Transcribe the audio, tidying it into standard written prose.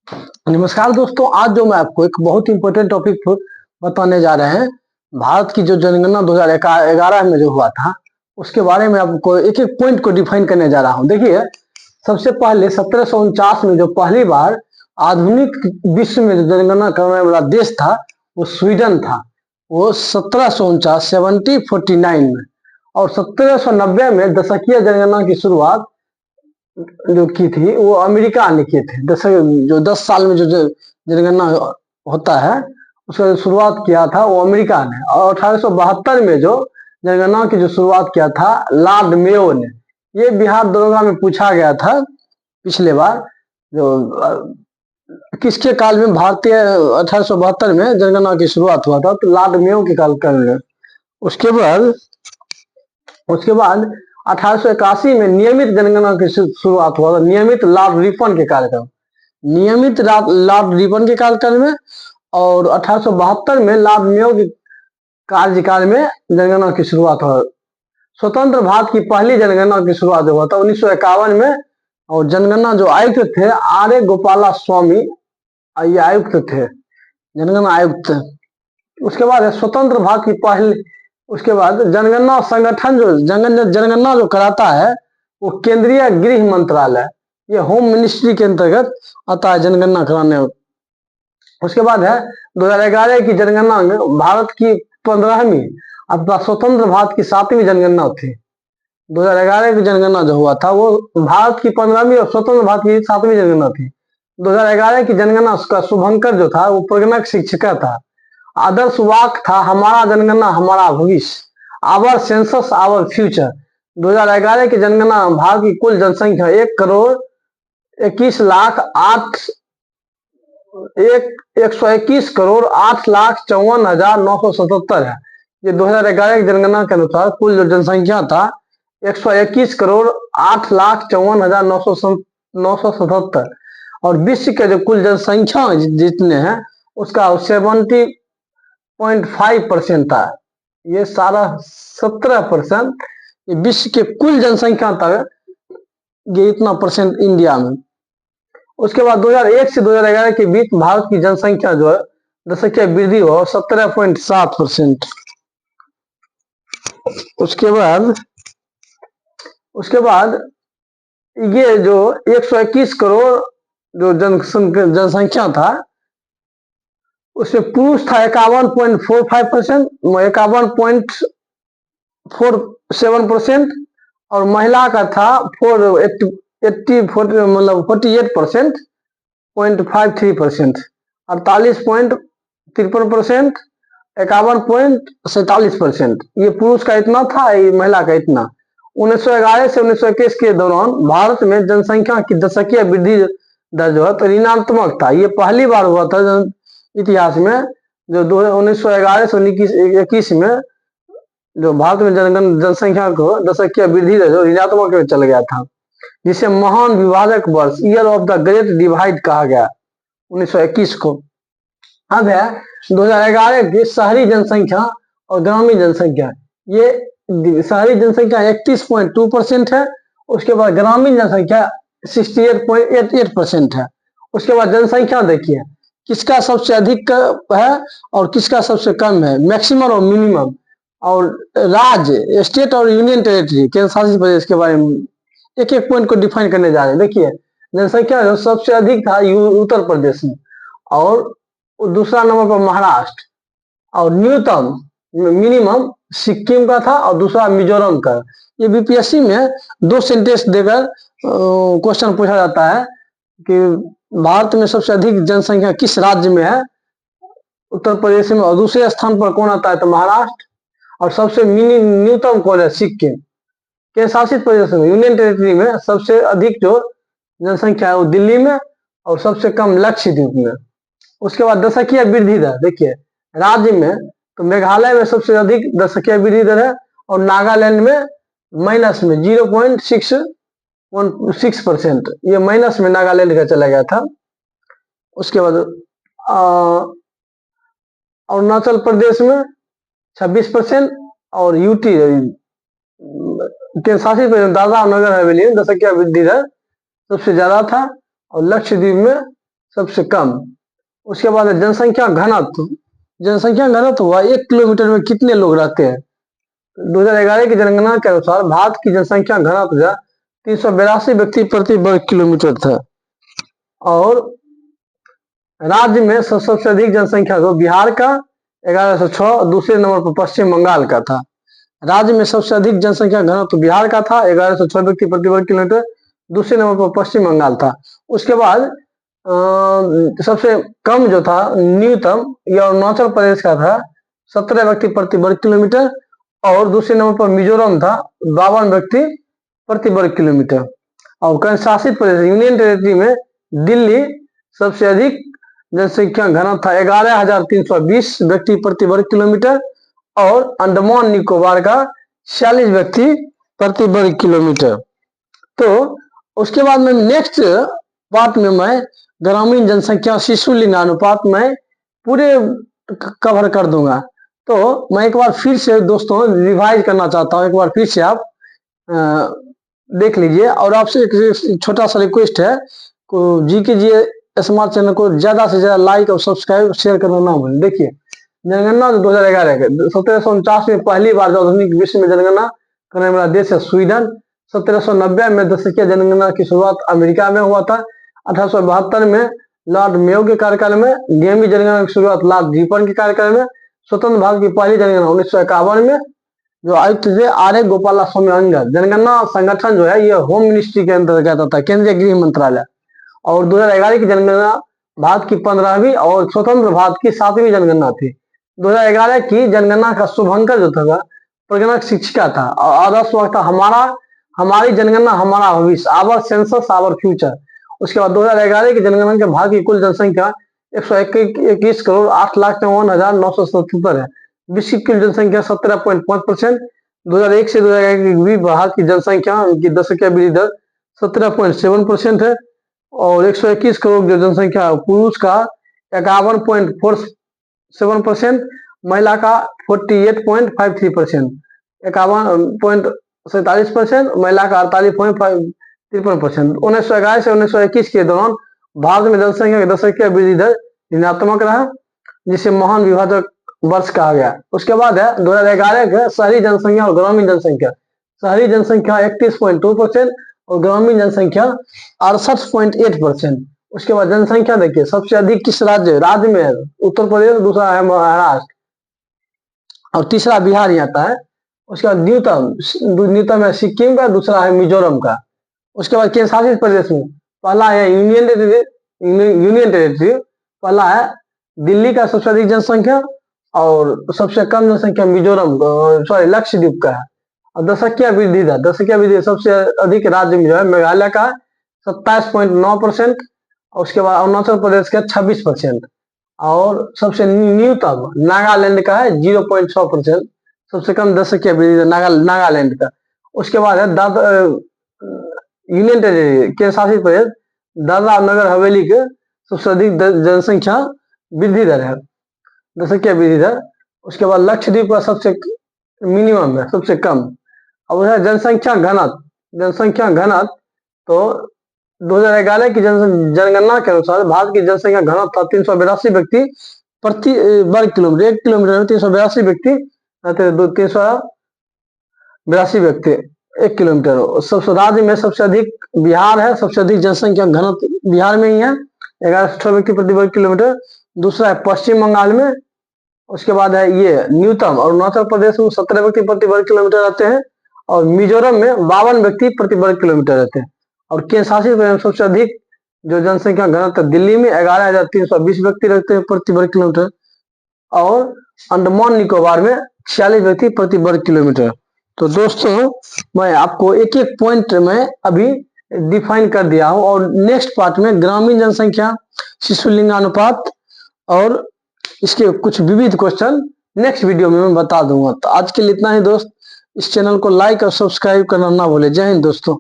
नमस्कार दोस्तों, आज जो मैं आपको एक बहुत इंपॉर्टेंट टॉपिक बताने जा रहे हैं। भारत की जो जनगणना 2011 में जो हुआ था उसके बारे में आपको एक एक पॉइंट को डिफाइन करने जा रहा हूं। देखिए, सबसे पहले 1749 में जो पहली बार आधुनिक विश्व में जो जनगणना करने वाला देश था वो स्वीडन था। वो 1749 1749 में, और 1790 में दशकीय जनगणना की शुरुआत जो की थी वो अमेरिका ने किए थे। जो 10 साल में जो जनगणना होता है उसका जो शुरुआत किया था वो अमेरिका ने, और 1872 में जो जनगणना की जो शुरुआत किया था लॉर्ड मेयो ने। ये बिहार दरोगा में पूछा गया था पिछले बार, जो किसके काल में भारतीय 1872 में जनगणना की शुरुआत हुआ था, तो लॉर्ड मेयो के काल में। उसके बाद उसके बाद 1881 में नियमित जनगणना की शुरुआत हुआ था, नियमित लॉर्ड रिपन के कार्यक्रम, नियमित लॉर्ड रिपन के कार्यकाल में। और 1872 में लॉर्ड मेयो के कार्यकाल में जनगणना की शुरुआत हुआ। स्वतंत्र भारत की पहली जनगणना की शुरुआत हुआ था 1951 में, और जनगणना जो आयुक्त थे आर गोपाला स्वामी, ये आयुक्त थे, जनगणना आयुक्त। उसके बाद स्वतंत्र भारत की पहली, उसके बाद जनगणना संगठन जो जनगणना जो कराता है वो केंद्रीय गृह मंत्रालय, ये होम मिनिस्ट्री के अंतर्गत आता है जनगणना कराने। उसके बाद है 2011 की जनगणना में भारत की 15वीं, अथवा स्वतंत्र भारत की 7वीं जनगणना थी। 2011 की जनगणना जो हुआ था वो भारत की 15वीं और स्वतंत्र भारत की 7वीं जनगणना थी। 2011 की जनगणना उसका शुभंकर जो था वो प्रगणक शिक्षिका था। आदर्श वाक था हमारा जनगणना हमारा भविष्य, आवर सेंसस आवर फ्यूचर। 2011 की जनगणना भारत की कुल जनसंख्या 1,21,08,54,977 है। ये 2011 की जनगणना के अनुसार कुल जो जनसंख्या था 121,08,54,977, और विश्व के जो कुल जनसंख्या जितने हैं उसका 70.5% था। ये सारा 17%, ये विश्व के कुल जनसंख्या था, ये इतना परसेंट इंडिया में। उसके बाद 2001 से 2011 के बीच भारत की जनसंख्या जो है दशकीय वृद्धि हो 17.7%। उसके बाद ये जो 121 करोड़ जो जनसंख्या था उसमें पुरुष था 51.45%, 51.47%, और महिला का था 48.53%, 48.53%, 51.47%। ये पुरुष का इतना था, ये महिला का इतना। 1911 से 1921 के दौरान भारत में जनसंख्या की दशकीय वृद्धि दर जो है तो ऋणात्मक था। ये पहली बार हुआ था इतिहास में, जो 1911 से 1921 में जो भारत में जनसंख्या को दशकीय वृद्धि दर जो ऋणात्मक में चल गया था, जिसे महान विभाजक वर्ष, year of the great divide कहा गया 1921 को। अब है 2011 की शहरी जनसंख्या और ग्रामीण जनसंख्या। ये शहरी जनसंख्या 31.2% है, उसके बाद ग्रामीण जनसंख्या 68.88% है। उसके बाद जनसंख्या देखिए किसका सबसे अधिक है और किसका सबसे कम है, मैक्सिमम और मिनिमम, और राज्य, स्टेट और यूनियन टेरिटरी, केंद्र शासित प्रदेश के बारे में एक एक पॉइंट को डिफाइन करने जा रहे हैं। देखिए, जनसंख्या जो सबसे अधिक था उत्तर प्रदेश में, और दूसरा नंबर पर महाराष्ट्र, और न्यूनतम मिनिमम सिक्किम का था, और दूसरा मिजोरम का। ये बीपीएससी में 2 सेंटेंस देकर क्वेश्चन पूछा जाता है कि भारत में सबसे अधिक जनसंख्या किस राज्य में है, उत्तर प्रदेश में, और दूसरे स्थान पर कौन आता है तो महाराष्ट्र, और सबसे न्यूनतम कौन है, सिक्किम। केंद्र शासित प्रदेश में, यूनियन टेरिटरी में सबसे अधिक जो जनसंख्या है वो दिल्ली में, और सबसे कम लक्षद्वीप में। उसके बाद दशकीय वृद्धि दर देखिए, राज्य में तो मेघालय में सबसे अधिक दशकीय वृद्धि दर है, और नागालैंड में माइनस में 0.6% ये माइनस में नागालैंड का चला गया था। उसके बाद अरुणाचल प्रदेश में 26%, और यूटी केंद्र शासित प्रदेश दादरा और नगर हवेली में दशकीय वृद्धि दर सबसे ज्यादा था, और लक्षद्वीप में सबसे कम। उसके बाद है जनसंख्या घनत्व। जनसंख्या घनत्व हुआ 1 किलोमीटर में कितने लोग रहते हैं। 2011 की जनगणना के अनुसार भारत की जनसंख्या घनत्व 382 व्यक्ति प्रति वर्ग किलोमीटर था। और राज्य में सबसे अधिक जनसंख्या तो बिहार का 1106, दूसरे नंबर पर पश्चिम बंगाल का था। राज्य में सबसे अधिक जनसंख्या घनत्व बिहार का था 1106 व्यक्ति प्रति वर्ग किलोमीटर, दूसरे नंबर पर पश्चिम बंगाल था। उसके बाद सबसे कम जो था न्यूनतम यह अरुणाचल प्रदेश का था 17 व्यक्ति प्रति वर्ग किलोमीटर, और दूसरे नंबर पर मिजोरम था 52 व्यक्ति प्रति वर्ग किलोमीटर। और केंद्र शासित प्रदेश यूनियन टेरिटरी में दिल्ली सबसे अधिक जनसंख्या घनत्व था 11,320 व्यक्ति प्रति वर्ग किलोमीटर, और अंडमान निकोबार का 46 व्यक्ति प्रति वर्ग किलोमीटर। तो उसके बाद में नेक्स्ट पार्ट में मैं ग्रामीण जनसंख्या शिशु लिंगानुपात में पूरे कवर कर दूंगा। तो मैं एक बार फिर से दोस्तों रिवाइज करना चाहता हूँ, एक बार फिर से आप देख लीजिए। और आपसे एक छोटा सा रिक्वेस्ट है, जी कीजिए स्मार्ट चैनल को ज्यादा से ज्यादा लाइक और सब्सक्राइब शेयर करना ना भूलें। देखिए जनगणना 2011 के 1749 में पहली बार जो आधुनिक विश्व में जनगणना करने वाला देश है स्वीडन। 1790 में दशकीय जनगणना की शुरुआत अमेरिका में हुआ था। 1872 में लॉर्ड मेयो के कार्यकाल में। 11वीं जनगणना की शुरुआत लॉर्ड रिपन के कार्यकाल में। स्वतंत्र भारत की पहली जनगणना 1951 में जो आयुक्त थे आर्य गोपाला स्वामी अंगद। जनगणना संगठन जो है यह होम मिनिस्ट्री के अंतर्गत आता है, केंद्रीय गृह मंत्रालय। और 2011 की जनगणना भारत की 15वीं और स्वतंत्र भारत की 7वीं जनगणना थी। 2011 की जनगणना का शुभंकर जो था प्रगणक शिक्षिका था, और आदर्श वाक्य था हमारी जनगणना हमारा भविष्य, आवर सेंसस आवर फ्यूचर। उसके बाद 2011 की जनगणना के भारत की कुल जनसंख्या 121 करोड़ 8,53,977 है। विश्व की कुल जनसंख्या 17.5%। 2001 से 2011 की भारत की जनसंख्या की दशकीय वृद्धि दर 17.7% है। और 121 करोड़ जो जनसंख्या पुरुष का 51.47%, महिला का 48.53%, 51.47%, महिला का 48.53%। 1911 से 1921 के दौरान भारत में जनसंख्या की दशकीय वृद्धि दर ऋणात्मक रहा, जिसे महान विभाजक वर्ष कहा गया। उसके बाद है 2011 का शहरी जनसंख्या और ग्रामीण जनसंख्या। शहरी जनसंख्या 31.2% और ग्रामीण जनसंख्या 68.8%। उसके बाद जनसंख्या देखिए सबसे अधिक किस राज्य में है, उत्तर प्रदेश, दूसरा है महाराष्ट्र, और तीसरा बिहार ही आता है। उसके बाद न्यूनतम है सिक्किम का, दूसरा है मिजोरम का। उसके बाद केंद्र शासित प्रदेश में पहला है यूनियन टेरिटरी, पहला है दिल्ली का सबसे अधिक जनसंख्या, और सबसे कम जनसंख्या मिजोरम सॉरी लक्षद्वीप का है। और दशकीय वृद्धि दर सबसे अधिक राज्य में जो है मेघालय का 27.9%, उसके बाद अरुणाचल प्रदेश का 26%, और सबसे न्यूनतम नागालैंड का है 0.6%। सबसे कम दशकीय वृद्धि दर नागालैंड का। उसके बाद है यूनियन टेरिटरी केंद्र शासित प्रदेश दादरा नगर हवेली के सबसे अधिक जनसंख्या वृद्धि दर है, दशकीय वृद्धि दर। उसके बाद लक्षद्वीप का सबसे मिनिमम है, सबसे कम। अब है जनसंख्या घनत्व। तो 2011 की जनगणना के अनुसार भारत की जनसंख्या घनत्व था 382 व्यक्ति प्रति वर्ग किलोमीटर। 1 किलोमीटर में 382 व्यक्ति, 382 व्यक्ति 1 किलोमीटर। सबसे राज्य में सबसे अधिक बिहार है, सबसे अधिक जनसंख्या घनत्व बिहार में ही है 1106 व्यक्ति प्रति वर्ग किलोमीटर। दूसरा है पश्चिम बंगाल में। उसके बाद है ये न्यूनतम अरुणाचल प्रदेश में 17 व्यक्ति प्रति वर्ग किलोमीटर रहते हैं, और मिजोरम में 52 व्यक्ति प्रति वर्ग किलोमीटर रहते हैं। और केंद्र शासित प्रदेश में सबसे अधिक जो जनसंख्या घनत्व दिल्ली में 11,320 व्यक्ति रहते हैं प्रति वर्ग किलोमीटर, और अंडमान निकोबार में 46 व्यक्ति प्रति वर्ग किलोमीटर। तो दोस्तों मैं आपको एक एक पॉइंट में अभी डिफाइन कर दिया हूं, और नेक्स्ट पार्ट में ग्रामीण जनसंख्या, शिशु लिंगानुपात और इसके कुछ विविध क्वेश्चन नेक्स्ट वीडियो में मैं बता दूंगा। तो आज के लिए इतना ही दोस्त। इस चैनल को लाइक और सब्सक्राइब करना ना भूले। जय हिंद दोस्तों।